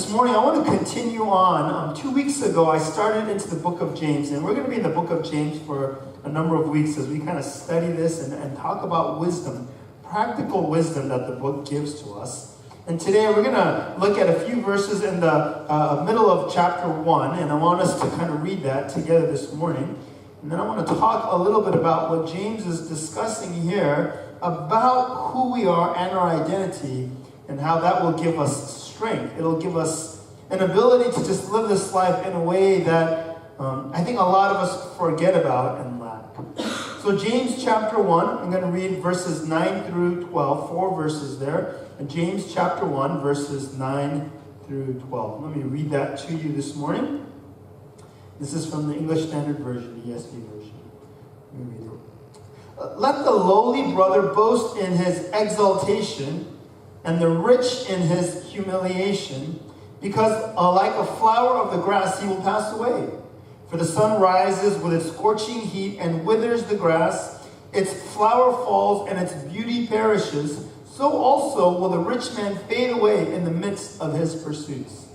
This morning, I want to continue on. 2 weeks ago, I started into the book of James, and we're going to be in the book of James for a number of weeks as we kind of study this and talk about wisdom, practical wisdom that the book gives to us. And today, we're going to look at a few verses in the middle of chapter 1, and I want us to kind of read that together this morning. And then I want to talk a little bit about what James is discussing here about who we are and our identity, and how that will give us strength. It'll give us an ability to just live this life in a way that I think a lot of us forget about and lack. So James chapter 1, I'm going to read verses 9 through 12, 4 verses there. And James chapter 1, verses 9 through 12. Let me read that to you this morning. This is from the English Standard Version, the ESV version. Let me read it. Let the lowly brother boast in his exaltation, and the rich in his humiliation, because like a flower of the grass he will pass away. For the sun rises with its scorching heat and withers the grass, its flower falls and its beauty perishes, so also will the rich man fade away in the midst of his pursuits.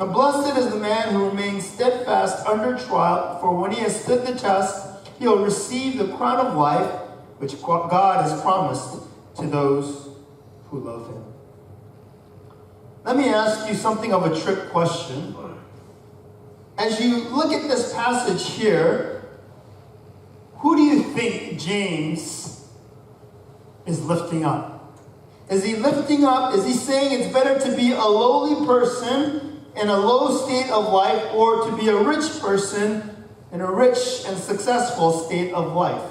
And blessed is the man who remains steadfast under trial, for when he has stood the test, he will receive the crown of life, which God has promised to those who love him. Let me ask you something of a trick question. As you look at this passage here, who do you think James is lifting up? Is he lifting up? Is he saying it's better to be a lowly person in a low state of life, or to be a rich person in a rich and successful state of life?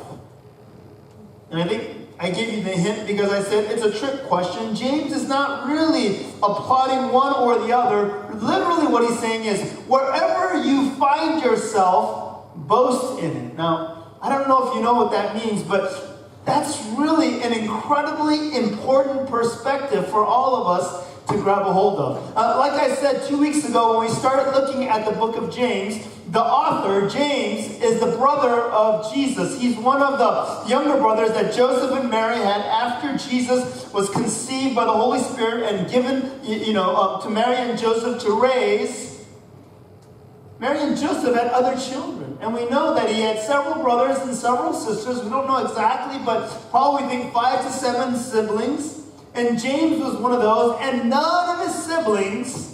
And I think I gave you the hint because I said it's a trick question. James is not really applauding one or the other. Literally what he's saying is, wherever you find yourself, boast in it. Now, I don't know if you know what that means, but that's really an incredibly important perspective for all of us to grab a hold of. Like I said 2 weeks ago when we started looking at the book of James, the author, James, is the brother of Jesus. He's one of the younger brothers that Joseph and Mary had after Jesus was conceived by the Holy Spirit and given, to Mary and Joseph to raise. Mary and Joseph had other children. And we know that he had several brothers and several sisters. We don't know exactly, but probably think 5 to 7 siblings. And James was one of those. And none of his siblings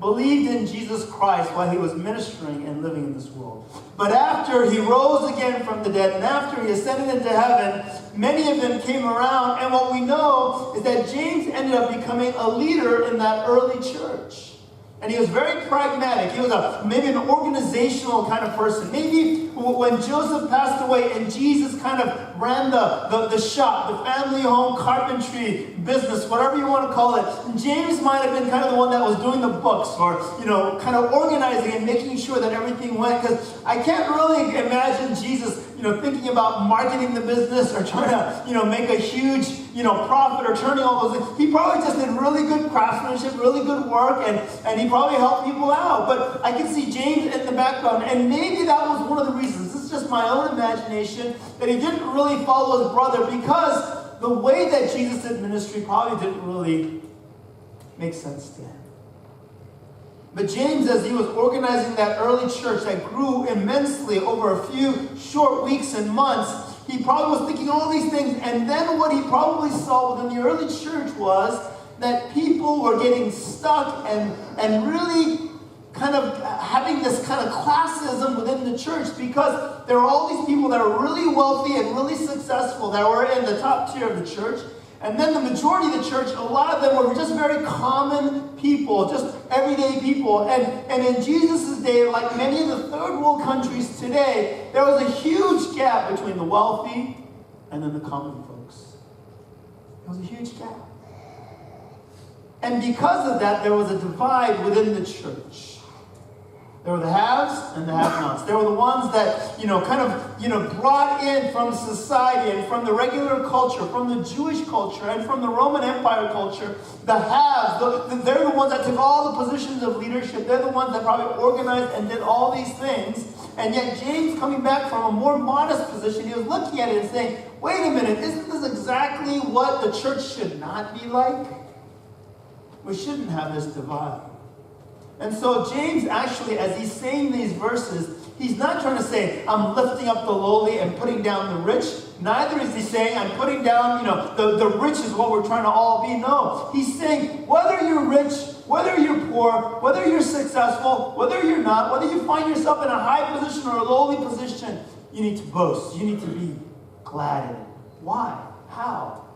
believed in Jesus Christ while he was ministering and living in this world. But after he rose again from the dead, and after he ascended into heaven, many of them came around. And what we know is that James ended up becoming a leader in that early church. And he was very pragmatic. He was maybe an organizational kind of person. Maybe when Joseph passed away and Jesus kind of ran the shop, the family home carpentry business, whatever you want to call it, James might have been kind of the one that was doing the books, or, kind of organizing and making sure that everything went. Because I can't really imagine Jesus, thinking about marketing the business or trying to, make a huge, profit or turning all those things. He probably just did really good craftsmanship, really good work, and he probably helped people out. But I can see James in the background, and maybe that was one of the reasons. This is just my own imagination, that he didn't really follow his brother, because the way that Jesus did ministry probably didn't really make sense to him. But James, as he was organizing that early church that grew immensely over a few short weeks and months, he probably was thinking all these things. And then what he probably saw within the early church was that people were getting stuck and really kind of having this kind of classism within the church, because there were all these people that were really wealthy and really successful that were in the top tier of the church. And then the majority of the church, a lot of them were just very common people, just everyday people. And in Jesus' day, like many of the third world countries today, there was a huge gap between the wealthy and then the common folks. There was a huge gap. And because of that, there was a divide within the church. There were the haves and the have-nots. There were the ones that, brought in from society and from the regular culture, from the Jewish culture and from the Roman Empire culture. The haves, they're the ones that took all the positions of leadership. They're the ones that probably organized and did all these things. And yet James, coming back from a more modest position, he was looking at it and saying, wait a minute, isn't this exactly what the church should not be like? We shouldn't have this divide. And so James actually, as he's saying these verses, he's not trying to say, I'm lifting up the lowly and putting down the rich. Neither is he saying, I'm putting down, the rich is what we're trying to all be. No, he's saying, whether you're rich, whether you're poor, whether you're successful, whether you're not, whether you find yourself in a high position or a lowly position, you need to boast. You need to be glad in it. Why? How?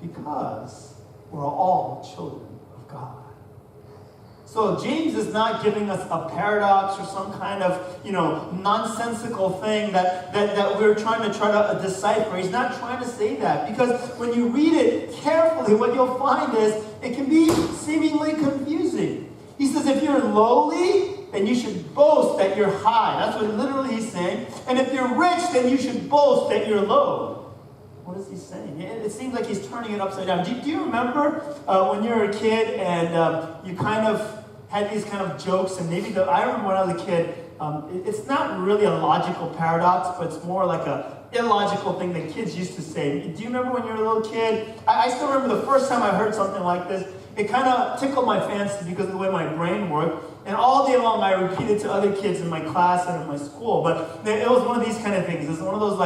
Because we're all children of God. So James is not giving us a paradox or some kind of, nonsensical thing that we're trying to decipher. He's not trying to say that, because when you read it carefully, what you'll find is it can be seemingly confusing. He says if you're lowly, then you should boast that you're high. That's what literally he's saying. And if you're rich, then you should boast that you're low. What is he saying? It seems like he's turning it upside down. Do you remember when you were a kid and you kind of had these kind of jokes? And maybe I remember when I was a kid, it's not really a logical paradox, but it's more like a illogical thing that kids used to say. Do you remember when you were a little kid? I still remember the first time I heard something like this. It kind of tickled my fancy because of the way my brain worked. And all day long, I repeated to other kids in my class and in my school. But it was one of these kind of things. It's one of those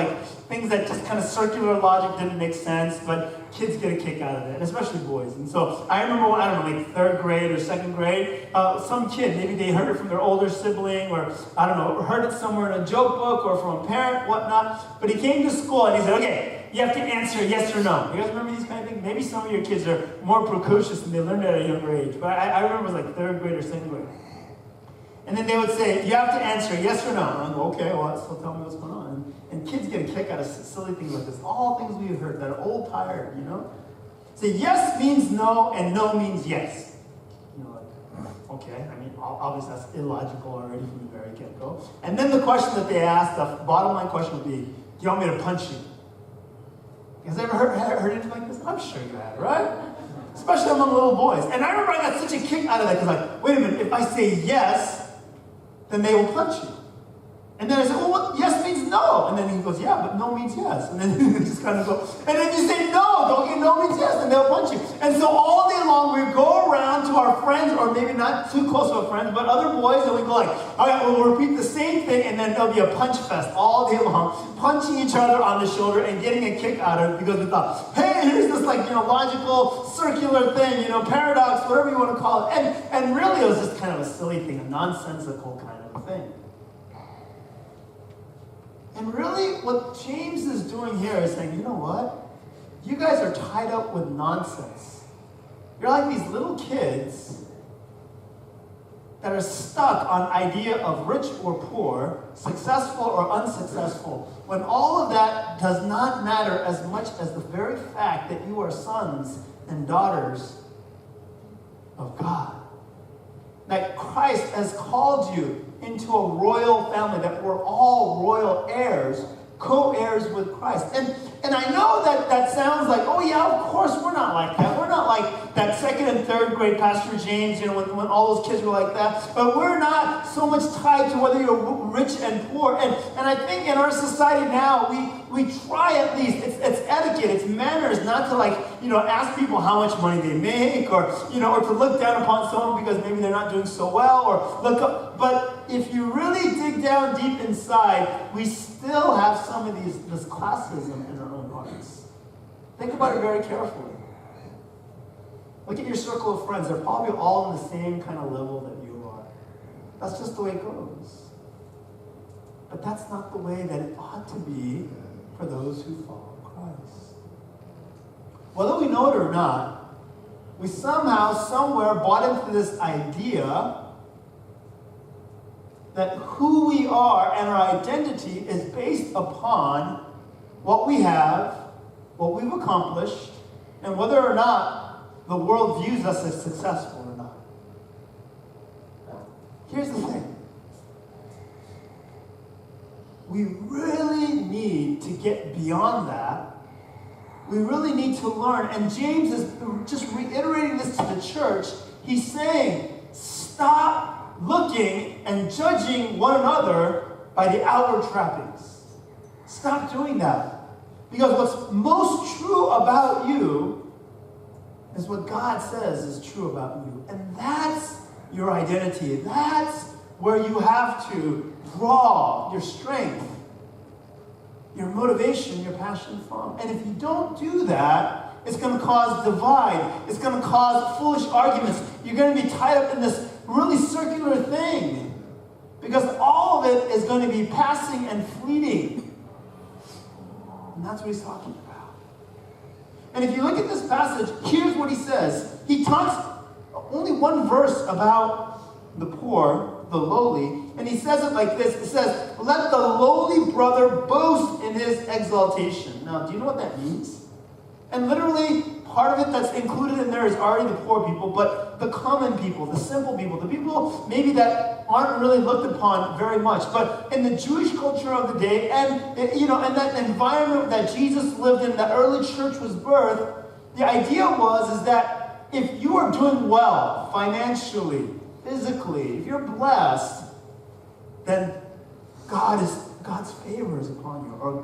things that just kind of circular logic didn't make sense, but kids get a kick out of it, and especially boys. And so I remember, like third grade or second grade, some kid, maybe they heard it from their older sibling, or heard it somewhere in a joke book or from a parent, whatnot. But he came to school and he said, okay, you have to answer yes or no. You guys remember these kind of things? Maybe some of your kids are more precocious and they learned it at a younger age. But I remember it was like third grade or second grade. And then they would say, you have to answer yes or no. And I go, okay, well, so tell me what's going on. And kids get a kick out of silly things like this. All things we've heard that are old tired, Say yes means no, and no means yes. Okay, obviously that's illogical already from the very get-go. And then the question that they asked, the bottom line question would be, do you want me to punch you? You guys ever heard anything like this? I'm sure you have, right? Especially among little boys. And I remember I got such a kick out of that, because wait a minute, if I say yes, then they will punch you. And then I said, well, yes means no. And then he goes, yeah, but no means yes. And then he just kind of go, and then you say no, okay, no means yes, and they'll punch you. And so all day long we go around to our friends, or maybe not too close to our friends, but other boys, and we go all right, we'll repeat the same thing, and then there'll be a punch fest all day long, punching each other on the shoulder and getting a kick out of it, because we thought, hey, here's this logical, circular thing, paradox, whatever you want to call it. And really it was just kind of a silly thing, a nonsensical kind of thing. And really, what James is doing here is saying, you know what? You guys are tied up with nonsense. You're like these little kids that are stuck on idea of rich or poor, successful or unsuccessful, when all of that does not matter as much as the very fact that you are sons and daughters of God. That Christ has called you into a royal family, that we're all royal heirs, co-heirs with Christ. And I know that sounds like, oh yeah, of course we're not like that. We're not like that second and third grade Pastor James, when all those kids were like that. But we're not so much tied to whether you're rich and poor. And I think in our society now, we try at least, it's etiquette, it's manners, not to ask people how much money they make, or to look down upon someone because maybe they're not doing so well, or look up. But if you really dig down deep inside, we still have some of this classism in our own hearts. Think about it very carefully. Look at your circle of friends. They're probably all on the same kind of level that you are. That's just the way it goes. But that's not the way that it ought to be for those who follow Christ. Whether we know it or not, we somehow, somewhere bought into this idea that who we are and our identity is based upon what we have, what we've accomplished, and whether or not the world views us as successful or not. Here's the thing. We really need to get beyond that. We really need to learn. And James is just reiterating this to the church. He's saying, stop looking and judging one another by the outward trappings. Stop doing that. Because what's most true about you is what God says is true about you. And that's your identity. That's where you have to draw your strength, your motivation, your passion from. And if you don't do that, it's going to cause divide. It's going to cause foolish arguments. You're going to be tied up in this really circular thing because all of it is going to be passing and fleeting. And that's what he's talking about. And if you look at this passage, here's what he says. He talks only one verse about the poor, the lowly, and he says it like this. It says, let the lowly brother boast in his exaltation. Now, do you know what that means? And literally, part of it that's included in there is already the poor people, but the common people, the simple people, the people maybe that aren't really looked upon very much. But in the Jewish culture of the day, and in that environment that Jesus lived in, the early church was birthed, the idea is that if you are doing well financially, physically, if you're blessed, then God's favor is upon you, or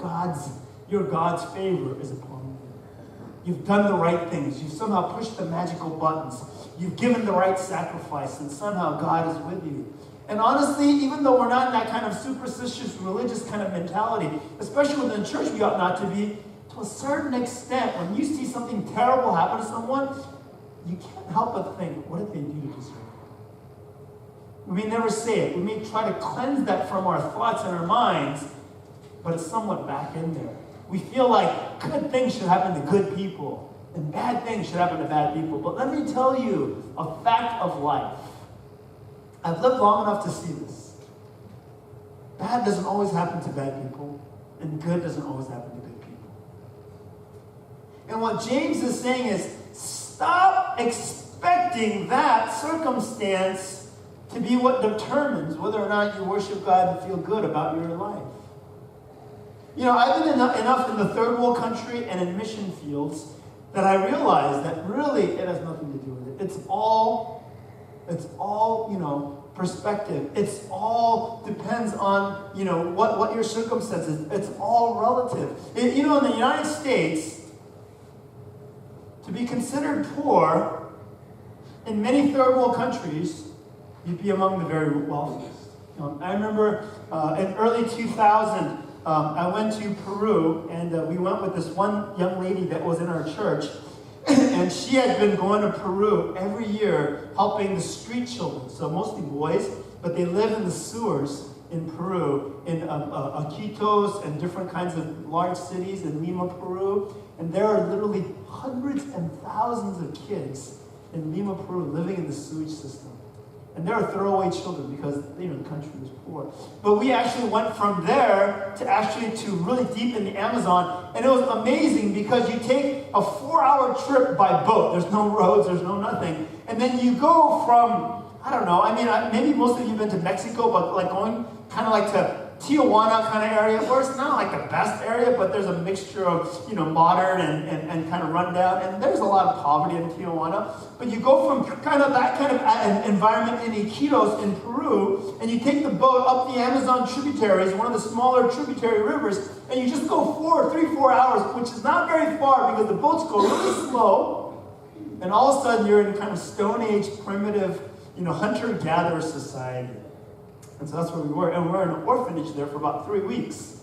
your God's favor is upon you. You've done the right things. You've somehow pushed the magical buttons. You've given the right sacrifice, and somehow God is with you. And honestly, even though we're not in that kind of superstitious, religious kind of mentality, especially within the church, we ought not to be, to a certain extent, when you see something terrible happen to someone, you can't help but think, what did they do to deserve it? We may never say it. We may try to cleanse that from our thoughts and our minds, but it's somewhat back in there. We feel like good things should happen to good people, and bad things should happen to bad people. But let me tell you a fact of life. I've lived long enough to see this. Bad doesn't always happen to bad people, and good doesn't always happen to good people. And what James is saying is, stop expecting that circumstance to be what determines whether or not you worship God and feel good about your life. I've been enough in the third world country and in mission fields that I realize that really it has nothing to do with it. It's all perspective. It's all depends on, what your circumstances. It's all relative. In the United States, to be considered poor in many third world countries, you'd be among the very wealthiest. I remember in early 2000, I went to Peru, and we went with this one young lady that was in our church, and she had been going to Peru every year helping the street children, so mostly boys, but they live in the sewers in Peru, in Iquitos and different kinds of large cities in Lima, Peru, and there are literally hundreds and thousands of kids in Lima, Peru living in the sewage system. And they were throwaway children because the country was poor. But we actually went from there to really deep in the Amazon. And it was amazing because you take a 4-hour trip by boat. There's no roads, there's no nothing. And then you go from, maybe most of you have been to Mexico, but like going kind of like to Tijuana kind of area, where it's not like the best area, but there's a mixture of, modern and kind of rundown. And there's a lot of poverty in Tijuana. But you go from kind of that kind of environment in Iquitos in Peru, and you take the boat up the Amazon tributaries, one of the smaller tributary rivers, and you just go 3-4 hours, which is not very far because the boats go really slow. And all of a sudden you're in kind of Stone Age, primitive, hunter-gatherer society. And so that's where we were. And we were in an orphanage there for about 3 weeks.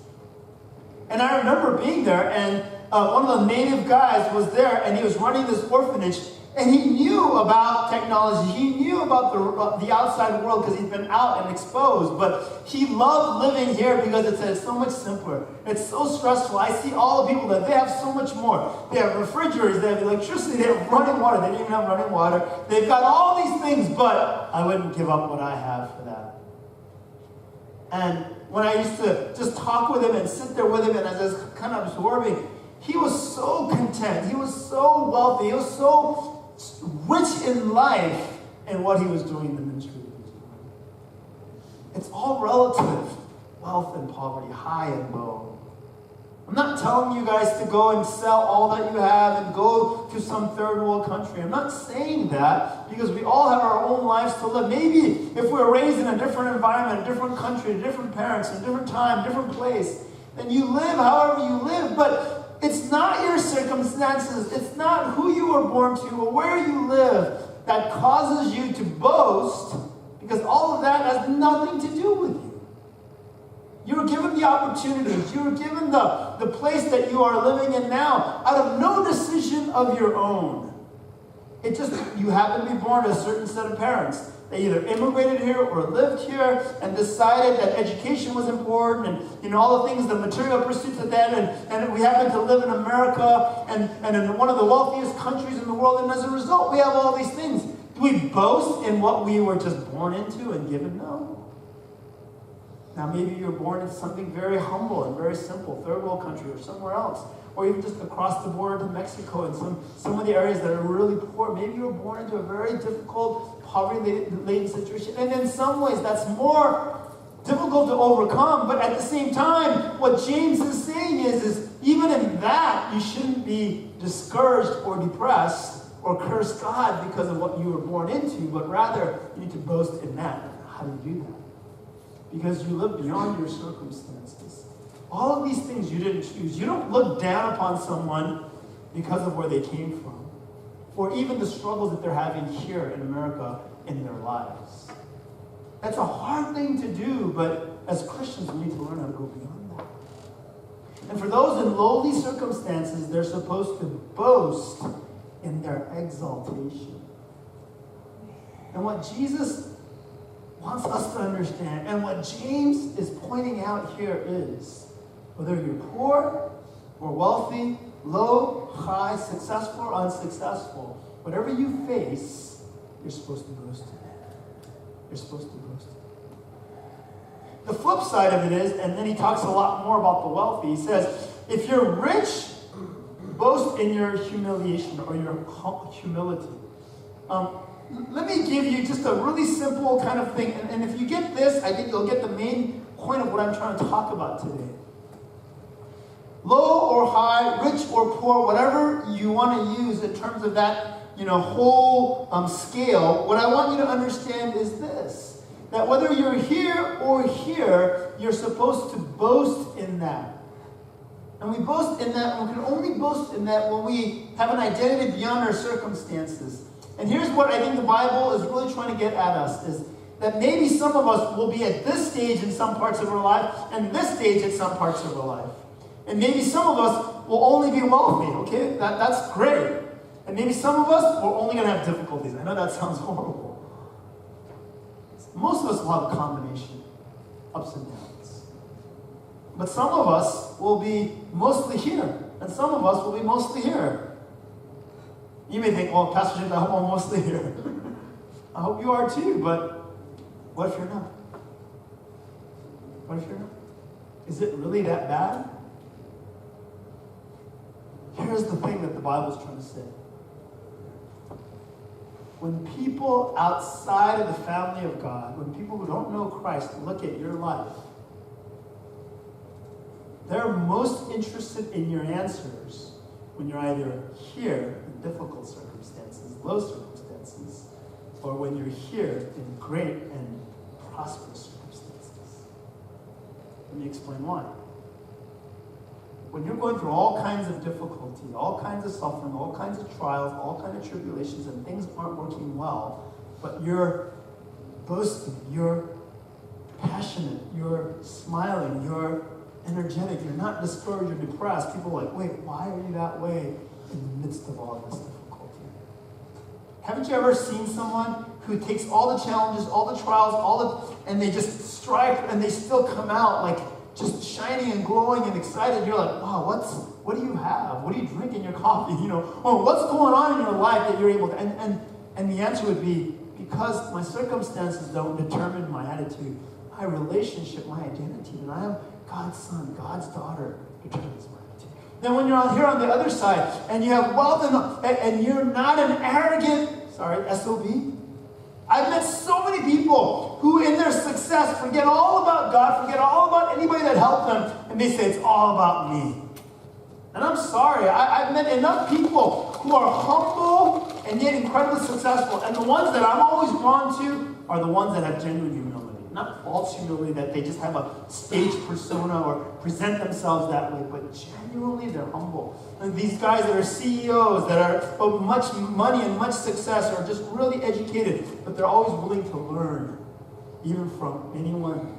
And I remember being there, and one of the native guys was there, and he was running this orphanage, and he knew about technology. He knew about the outside world because he'd been out and exposed. But he loved living here because it's so much simpler. It's so stressful. I see all the people that they have so much more. They have refrigerators, they have electricity, they have running water. They didn't even have running water. They've got all these things, but I wouldn't give up what I have for that. And when I used to just talk with him and sit there with him, and as I was kind of absorbing, he was so content. He was so wealthy. He was so rich in life in what he was doing, the ministry he was doing. It's all relative, wealth and poverty, high and low. I'm not telling you guys to go and sell all that you have and go to some third world country. I'm not saying that because we all have our own lives to live. Maybe if we're raised in a different environment, a different country, different parents, a different time, different place, then you live however you live. But it's not your circumstances. It's not who you were born to or where you live that causes you to boast, because all of that has nothing to do with you. You were given the opportunities. You were given the place that you are living in now out of no decision of your own. It just, you happen to be born to a certain set of parents. They either immigrated here or lived here and decided that education was important and all the things, the material pursuits of that. And we happen to live in America and in one of the wealthiest countries in the world. And as a result, we have all these things. Do we boast in what we were just born into and given? No. Now, maybe you were born into something very humble and very simple, third world country or somewhere else, or even just across the border to Mexico and some of the areas that are really poor. Maybe you were born into a very difficult, poverty-laden situation. And in some ways, that's more difficult to overcome. But at the same time, what James is saying is even in that, you shouldn't be discouraged or depressed or curse God because of what you were born into, but rather you need to boast in that. How do you do that? Because you live beyond your circumstances. All of these things you didn't choose. You don't look down upon someone because of where they came from, or even the struggles that they're having here in America in their lives. That's a hard thing to do, but as Christians, we need to learn how to go beyond that. And for those in lowly circumstances, they're supposed to boast in their exaltation. And what Jesus wants us to understand, and what James is pointing out here is, whether you're poor or wealthy, low, high, successful or unsuccessful, whatever you face, you're supposed to boast in it. You're supposed to boast in it. The flip side of it is, and then he talks a lot more about the wealthy, he says, if you're rich, boast in your humiliation or your humility. Let me give you just a really simple kind of thing. And if you get this, I think you'll get the main point of what I'm trying to talk about today. Low or high, rich or poor, whatever you want to use in terms of that, whole scale, what I want you to understand is this. That whether you're here or here, you're supposed to boast in that. And we boast in that, and we can only boast in that when we have an identity beyond our circumstances. And here's what I think the Bible is really trying to get at us, is that maybe some of us will be at this stage in some parts of our life, and this stage at some parts of our life. And maybe some of us will only be wealthy, okay? That's great. And maybe some of us, we're only going to have difficulties. I know that sounds horrible. Most of us will have a combination, ups and downs. But some of us will be mostly here, and some of us will be mostly here. You may think, well, Pastor Jim, I hope I'm mostly here. I hope you are too, but what if you're not? What if you're not? Is it really that bad? Here's the thing that the Bible's trying to say. When people outside of the family of God, when people who don't know Christ look at your life, they're most interested in your answers when you're either here in difficult circumstances, low circumstances, or when you're here in great and prosperous circumstances. Let me explain why. When you're going through all kinds of difficulty, all kinds of suffering, all kinds of trials, all kinds of tribulations, and things aren't working well, but you're boasting, you're passionate, you're smiling, you're energetic, you're not discouraged or depressed. People are like, wait, why are you that way in the midst of all this difficulty? Haven't you ever seen someone who takes all the challenges, all the trials, and they just strive, and they still come out like just shining and glowing and excited? You're like, wow, what do you have? What do you drink in your coffee? Or what's going on in your life that you're able to? And the answer would be, because my circumstances don't determine my attitude, my relationship, my identity, and I am God's son, God's daughter, determines my attitude. Then when you're here on the other side, and you have wealth, and you're not an arrogant, SOB. I've met so many people who in their success forget all about God, forget all about anybody that helped them, and they say it's all about me. And I'm sorry, I've met enough people who are humble and yet incredibly successful, and the ones that I'm always drawn to are the ones that have genuine humility. not false humility that they just have a stage persona or present themselves that way, but genuinely they're humble. And these guys that are CEOs, that are of much money and much success, are just really educated, but they're always willing to learn, even from anyone,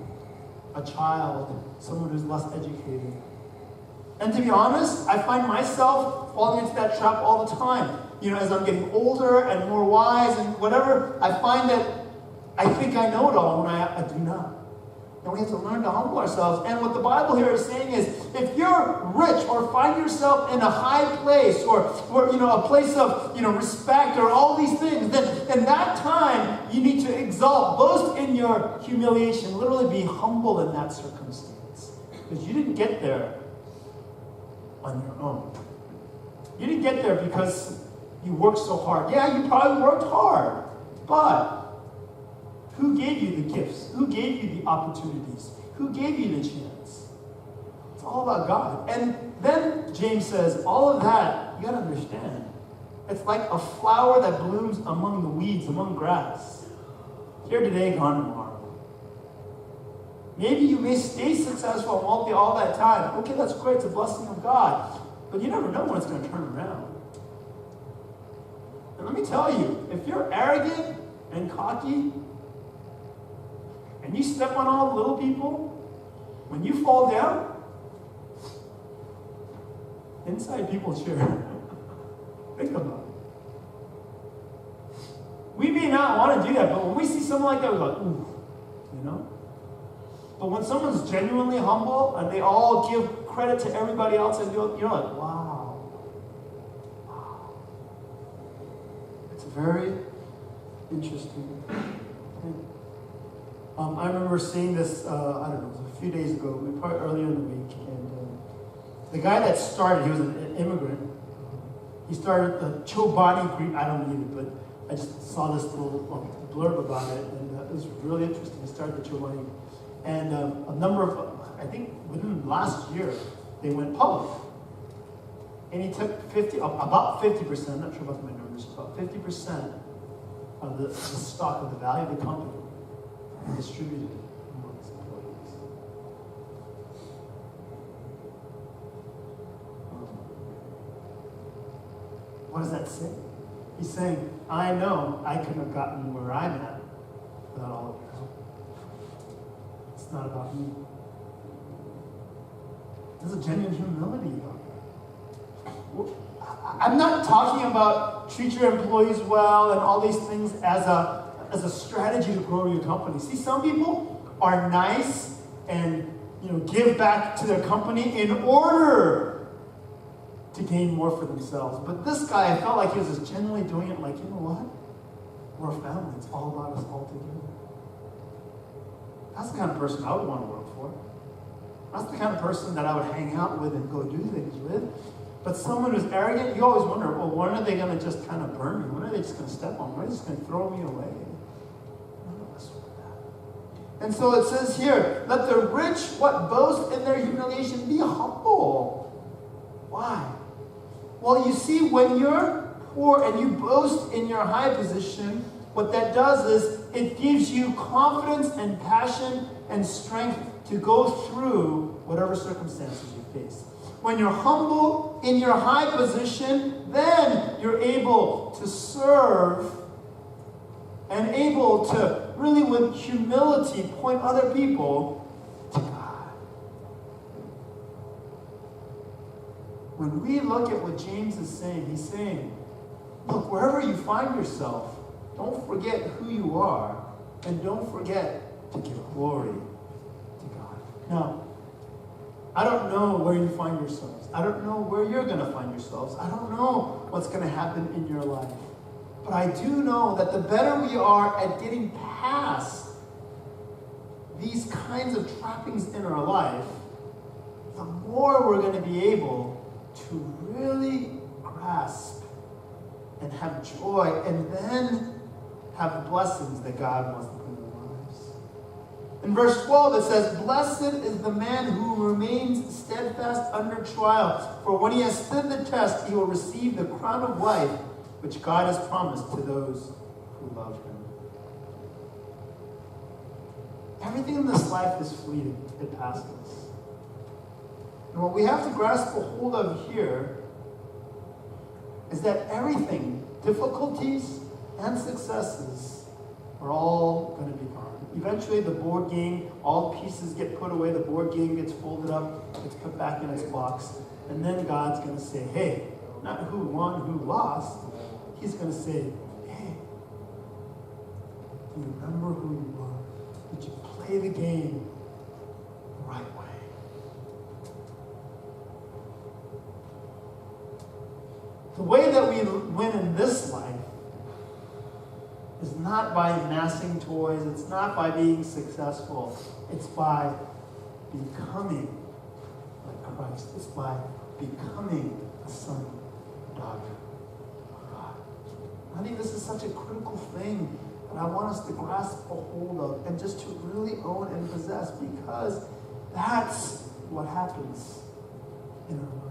a child, someone who's less educated. And to be honest, I find myself falling into that trap all the time. As I'm getting older and more wise and whatever, I find that I think I know it all when I do not. And we have to learn to humble ourselves. And what the Bible here is saying is, if you're rich or find yourself in a high place or a place of respect or all these things, then in that time you need to exalt, boast in your humiliation, literally be humble in that circumstance. Because you didn't get there on your own. You didn't get there because you worked so hard. Yeah, you probably worked hard, but who gave you the gifts? Who gave you the opportunities? Who gave you the chance? It's all about God. And then James says, all of that, you got to understand. It's like a flower that blooms among the weeds, among grass. Here today, gone tomorrow. Maybe you may stay successful and wealthy all that time. Okay, that's great. It's a blessing of God. But you never know when it's going to turn around. And let me tell you, if you're arrogant and cocky, and you step on all the little people, when you fall down, inside people cheer. Think about it. We may not want to do that, but when we see someone like that, we're like, ooh, But when someone's genuinely humble and they all give credit to everybody else, and you're like, wow. It's very interesting. I remember seeing this, it was a few days ago, probably earlier in the week, and the guy that started, he was an immigrant. He started the Chobani Greek, I don't need it, but I just saw this little blurb about it, and it was really interesting. He started the Chobani, and a number of, I think within last year, they went public. And he took about 50%, I'm not sure about my numbers, about 50% of the stock of the value of the company, and distributed it among his employees. What does that say? He's saying, I know I couldn't have gotten where I'm at without all of your help. It's not about me. There's a genuine humility about that. I'm not talking about treat your employees well and all these things as a strategy to grow your company. See, some people are nice and give back to their company in order to gain more for themselves. But this guy, I felt like he was just genuinely doing it like, you know what? We're a family. It's all about us all together. That's the kind of person I would want to work for. That's the kind of person that I would hang out with and go do things with. But someone who's arrogant, you always wonder, well, when are they going to just kind of burn me? When are they just going to step on me? When are they just going to throw me away? None of us want that. And so it says here, let the rich, boast in their humiliation, be humble. Why? Well, you see, when you're poor and you boast in your high position, what that does is it gives you confidence and passion and strength to go through whatever circumstances you face. When you're humble in your high position, then you're able to serve and able to really, with humility, point other people to God. When we look at what James is saying, he's saying, look, wherever you find yourself, don't forget who you are, and don't forget to give glory to God. Now, I don't know where you find yourselves. I don't know where you're going to find yourselves. I don't know what's going to happen in your life. But I do know that the better we are at getting past these kinds of trappings in our life, the more we're going to be able to really grasp and have joy and then have the blessings that God wants to put in our lives. In verse 12 it says, blessed is the man who remains steadfast under trial, for when he has stood the test, he will receive the crown of life which God has promised to those who love him. everything in this life is fleeting. It passes. And what we have to grasp a hold of here is that everything, difficulties and successes, are all going to be gone. Eventually the board game, all pieces get put away, the board game gets folded up, it's put back in its box, and then God's going to say, hey, not who won, who lost. He's going to say, hey, do you remember who you were? Did you play the game the right way? The way that we win in this life is not by amassing toys. It's not by being successful. It's by becoming like Christ. It's by becoming a son or daughter of God. I think this is such a critical thing that I want us to grasp a hold of and just to really own and possess, because that's what happens in our life.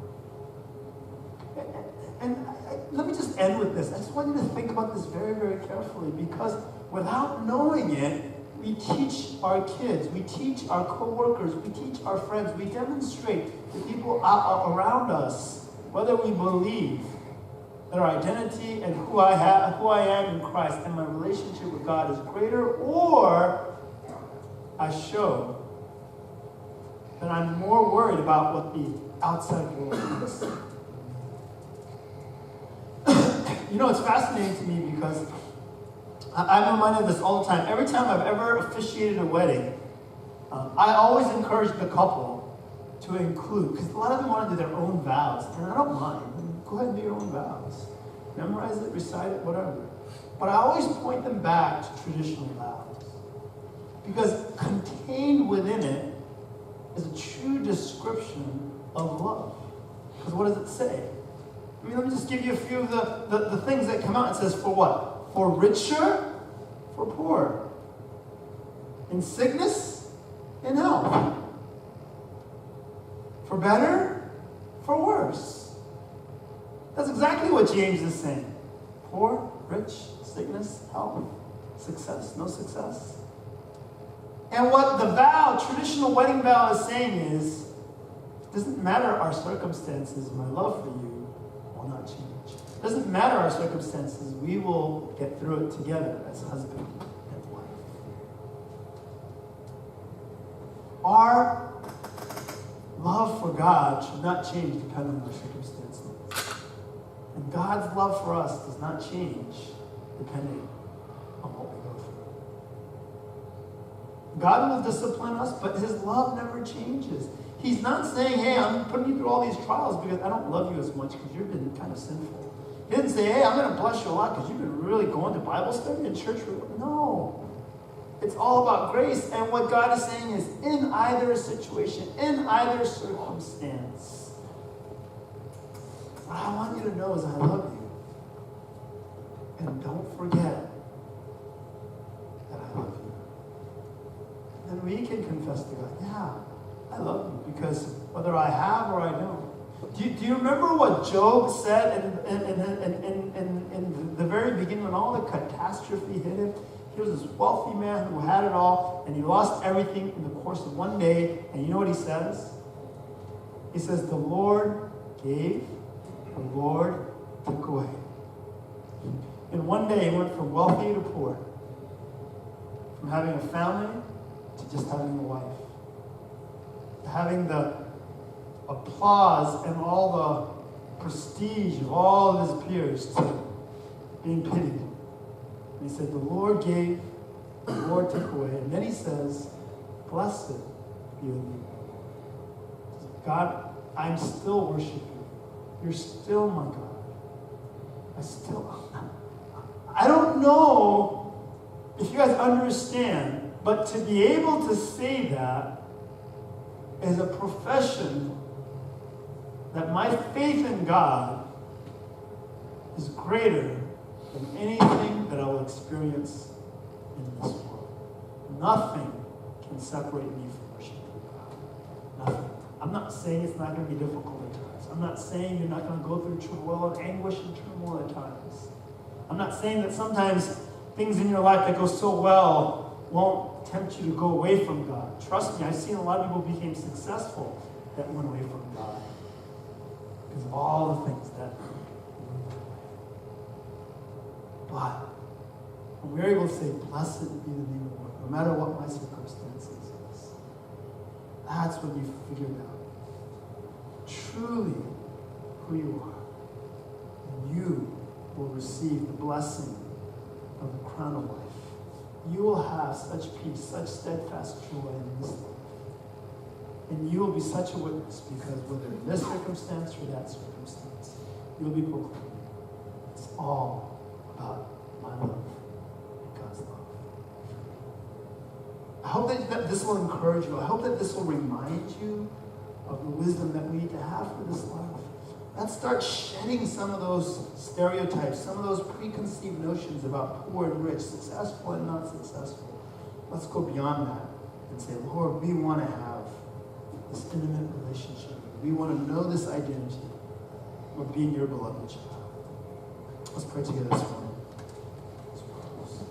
And let me just end with this. I just want you to think about this very, very carefully, because without knowing it, we teach our kids, we teach our co-workers, we teach our friends, we demonstrate to people around us whether we believe that our identity and who I am in Christ and my relationship with God is greater, or I show that I'm more worried about what the outside world thinks. You know, it's fascinating to me because I'm reminded of this all the time. Every time I've ever officiated a wedding, I always encourage the couple to include, because a lot of them want to do their own vows, and I don't mind. Go ahead and do your own vows. Memorize it, recite it, whatever. But I always point them back to traditional vows, because contained within it is a true description of love. Because what does it say? I mean, let me just give you a few of the things that come out. It says, for what? For richer, for poor. In sickness, in health. For better, for worse. That's exactly what James is saying. Poor, rich, sickness, health, success, no success. And what the vow, traditional wedding vow, is saying is, it doesn't matter our circumstances, my love for you will not change. It doesn't matter our circumstances, we will get through it together as husband and wife. Our love for God should not change depending on our circumstances. And God's love for us does not change depending on what we go through. God will discipline us, but his love never changes. He's not saying, hey, I'm putting you through all these trials because I don't love you as much because you've been kind of sinful. He didn't say, hey, I'm going to bless you a lot because you've been really going to Bible study and church. No. It's all about grace. And what God is saying is, in either situation, in either circumstance, what I want you to know is I love you. And don't forget that I love you. And then we can confess to God, yeah, I love you, because whether I have or I don't. Do you remember what Job said in the very beginning when all the catastrophe hit him? He was this wealthy man who had it all, and he lost everything in the course of one day. And you know what he says? He says, the Lord gave, the Lord took away. In one day, he went from wealthy to poor, from having a family to just having a wife. Having the applause and all the prestige of all of his peers to being pitied. And he said, the Lord gave, the Lord took away. And then he says, blessed be you. God, I'm still worshiping you. You're still my God. I don't know if you guys understand, but to be able to say that is a profession that my faith in God is greater than anything that I will experience in this world. Nothing can separate me from worshiping God. Nothing. I'm not saying it's not going to be difficult at times. I'm not saying you're not going to go through trouble and anguish and turmoil at times. I'm not saying that sometimes things in your life that go so well won't tempt you to go away from God. Trust me, I've seen a lot of people became successful that went away from God because of all the things that. But when we're able to say, blessed be the name of the Lord, no matter what my circumstances is, that's when you figured out truly who you are. And you will receive the blessing of the crown of life. You will have such peace, such steadfast joy in this life. And you will be such a witness because whether in this circumstance or that circumstance, you'll be proclaiming, it's all about my love and God's love. I hope that this will encourage you. I hope that this will remind you of the wisdom that we need to have for this life. Let's start shedding some of those stereotypes, some of those preconceived notions about poor and rich, successful and not successful. Let's go beyond that and say, Lord, we want to have this intimate relationship. We want to know this identity of being your beloved child. Let's pray together this morning.